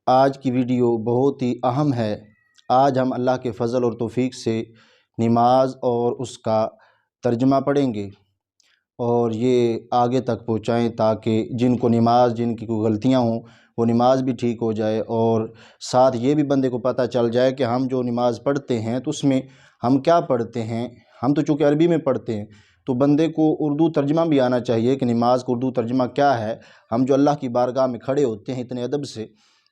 آج کی ویڈیو بہت ہی اہم ہے۔ آج ہم اللہ کے فضل اور توفیق سے نماز اور اس کا ترجمہ پڑھیں گے اور یہ آگے تک پہنچائیں تاکہ جن کی کوئی غلطیاں ہوں وہ نماز بھی ٹھیک ہو جائے، اور ساتھ یہ بھی بندے کو پتہ چل جائے کہ ہم جو نماز پڑھتے ہیں تو اس میں ہم کیا پڑھتے ہیں۔ ہم تو چونکہ عربی میں پڑھتے ہیں تو بندے کو اردو ترجمہ بھی آنا چاہیے کہ نماز کا اردو ترجمہ کیا ہے۔ ہم جو اللہ کی بارگاہ میں کھڑے ہوتے ہیں اتنے ادب سے،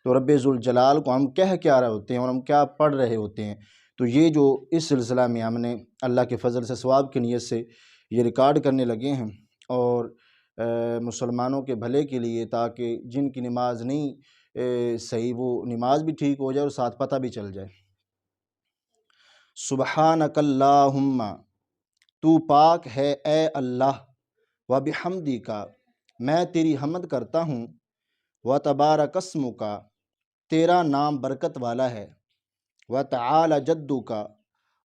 تو رب ذوالجلال کو ہم کہہ کیا رہے ہوتے ہیں اور ہم کیا پڑھ رہے ہوتے ہیں۔ تو یہ جو اس سلسلہ میں ہم نے اللہ کے فضل سے ثواب کی نیت سے یہ ریکارڈ کرنے لگے ہیں، اور مسلمانوں کے بھلے کے لیے، تاکہ جن کی نماز نہیں صحیح وہ نماز بھی ٹھیک ہو جائے اور ساتھ پتہ بھی چل جائے۔ سبحانک اللہم، تو پاک ہے اے اللہ، وبحمدک، میں تیری حمد کرتا ہوں، وتبارک اسمک، تیرا نام برکت والا ہے، وتعالی جدک،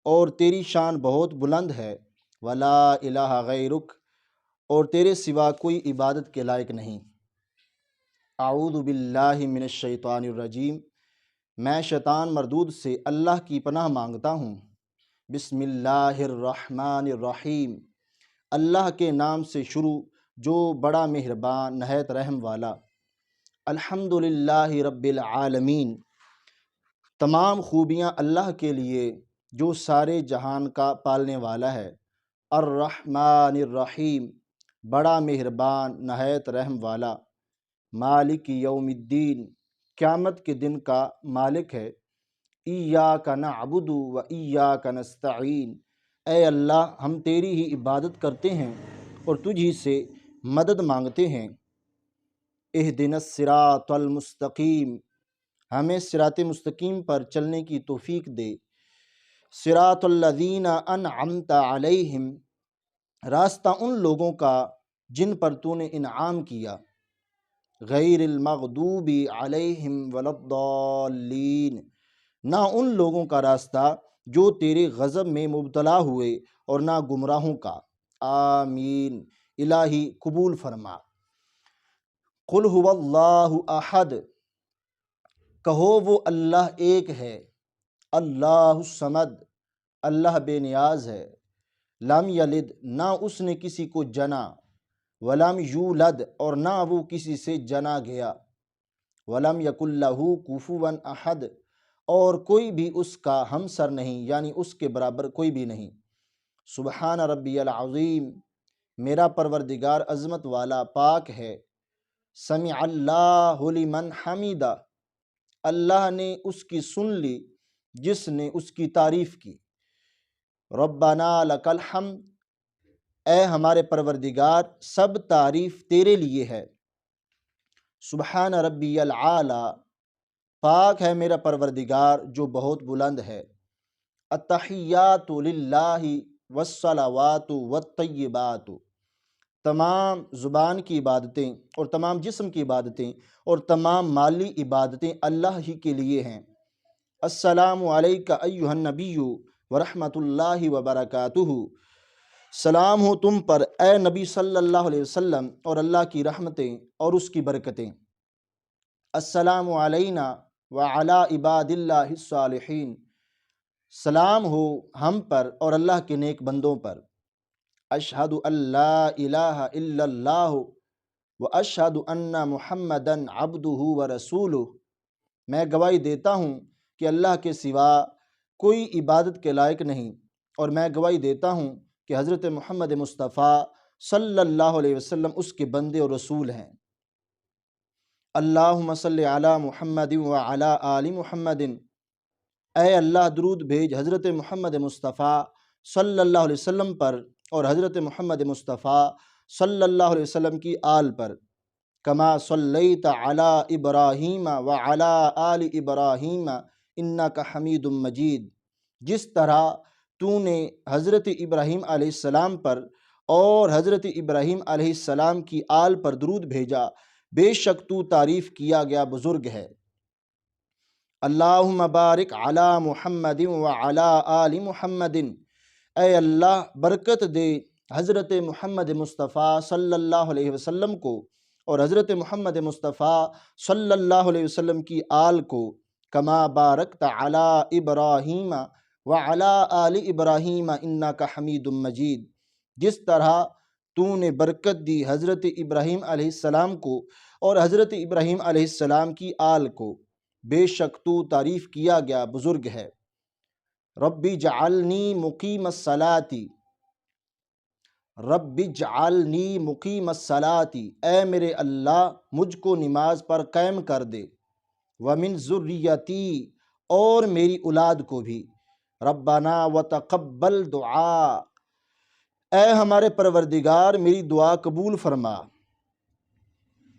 اور تیری شان بہت بلند ہے، ولا الہ غیرک، اور تیرے سوا کوئی عبادت کے لائق نہیں۔ اعوذ باللہ من الشیطان الرجیم، میں شیطان مردود سے اللہ کی پناہ مانگتا ہوں۔ بسم اللہ الرحمن الرحیم، اللہ کے نام سے شروع جو بڑا مہربان نہایت رحم والا۔ الحمدللہ رب العالمین، تمام خوبیاں اللہ کے لیے جو سارے جہان کا پالنے والا ہے۔ الرحمن الرحیم، بڑا مہربان نہایت رحم والا۔ مالک یوم الدین، قیامت کے دن کا مالک ہے۔ ایاک نعبد و ایاک نستعین، اے اللہ ہم تیری ہی عبادت کرتے ہیں اور تجھ ہی سے مدد مانگتے ہیں۔ اہدنا الصراط المستقیم، ہمیں صراط مستقیم پر چلنے کی توفیق دے۔ صراط الذین انعمت علیہم، راستہ ان لوگوں کا جن پر تو نے انعام کیا۔ غیر المغضوب علیہم ولا الضالین، نہ ان لوگوں کا راستہ جو تیرے غضب میں مبتلا ہوئے اور نہ گمراہوں کا۔ آمین، الہی قبول فرما۔ قل هو اللہ احد، کہو وہ اللہ ایک ہے۔ اللہ الصمد، اللہ بے نیاز ہے۔ لم یلد، نہ اس نے کسی کو جنا، ولم یولد، اور نہ وہ کسی سے جنا گیا۔ ولم یکن لہ کفوا احد، اور کوئی بھی اس کا ہمسر نہیں، یعنی اس کے برابر کوئی بھی نہیں۔ سبحان ربی العظیم، میرا پروردگار عظمت والا پاک ہے۔ سمع اللہ لمن حمیدہ، اللہ نے اس کی سن لی جس نے اس کی تعریف کی۔ ربنا لک الحمد، اے ہمارے پروردگار سب تعریف تیرے لیے ہے۔ سبحان ربی العالی، پاک ہے میرا پروردگار جو بہت بلند ہے۔ التحیات للہ والصلوات والطیبات، تمام زبان کی عبادتیں اور تمام جسم کی عبادتیں اور تمام مالی عبادتیں اللہ ہی کے لیے ہیں۔ السلام علیک ایھا النبی ورحمۃ اللہ وبرکاتہ، سلام ہو تم پر اے نبی صلی اللہ علیہ وسلم، اور اللہ کی رحمتیں اور اس کی برکتیں۔ السلام علینا وعلی عباد اللہ الصالحین، سلام ہو ہم پر اور اللہ کے نیک بندوں پر۔ اشہد ان لا الہ الا اللہ واشہد ان محمدا عبدہ ورسولہ، میں گواہی دیتا ہوں کہ اللہ کے سوا کوئی عبادت کے لائق نہیں، اور میں گواہی دیتا ہوں کہ حضرت محمد مصطفیٰ صلی اللہ علیہ وسلم اس کے بندے اور رسول ہیں۔ اللہم صلی علی محمد وعلی آل محمد، اے اللہ درود بھیج حضرت محمد مصطفیٰ صلی اللہ علیہ وسلم پر اور حضرت محمد مصطفیٰ صلی اللہ علیہ وسلم کی آل پر۔ کما صلیت علی ابراہیم وعلی آل ابراہیم انک حمید مجید، جس طرح تو نے حضرت ابراہیم علیہ السلام پر اور حضرت ابراہیم علیہ السلام کی آل پر درود بھیجا، بے شک تو تعریف کیا گیا بزرگ ہے۔ اللہم بارک علی محمد وعلی آل محمد، اے اللہ برکت دے حضرت محمد مصطفیٰ صلی اللہ علیہ وسلم کو اور حضرت محمد مصطفیٰ صلی اللہ علیہ وسلم کی آل کو، کما بارکت علی ابراہیم وعلی آل ابراہیم انک حمید مجید، جس طرح تو نے برکت دی حضرت ابراہیم علیہ السلام کو اور حضرت ابراہیم علیہ السلام کی آل کو، بے شک تو تعریف کیا گیا بزرگ ہے۔ رب اجعلنی مقیم الصلاۃ، رب اجعلنی مقیم الصلاۃ، اے میرے اللہ مجھ کو نماز پر قائم کر دے، ومن ذریتی، اور میری اولاد کو بھی، ربنا وتقبل دعا، اے ہمارے پروردگار میری دعا قبول فرما،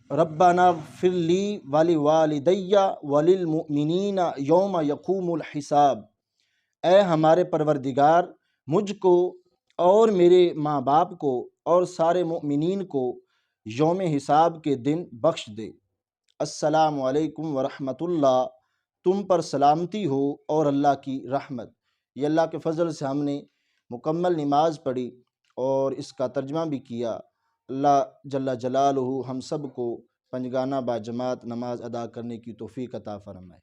ربنا اغفر لی ولوالدی وللمؤمنین یوم یقوم الحساب، اے ہمارے پروردگار مجھ کو اور میرے ماں باپ کو اور سارے مؤمنین کو یوم حساب کے دن بخش دے۔ السلام علیکم ورحمۃ اللہ، تم پر سلامتی ہو اور اللہ کی رحمت۔ یہ اللہ کے فضل سے ہم نے مکمل نماز پڑھی اور اس کا ترجمہ بھی کیا۔ اللہ جل جلالہ ہم سب کو پنجگانہ با جماعت نماز ادا کرنے کی توفیق عطا فرمائے۔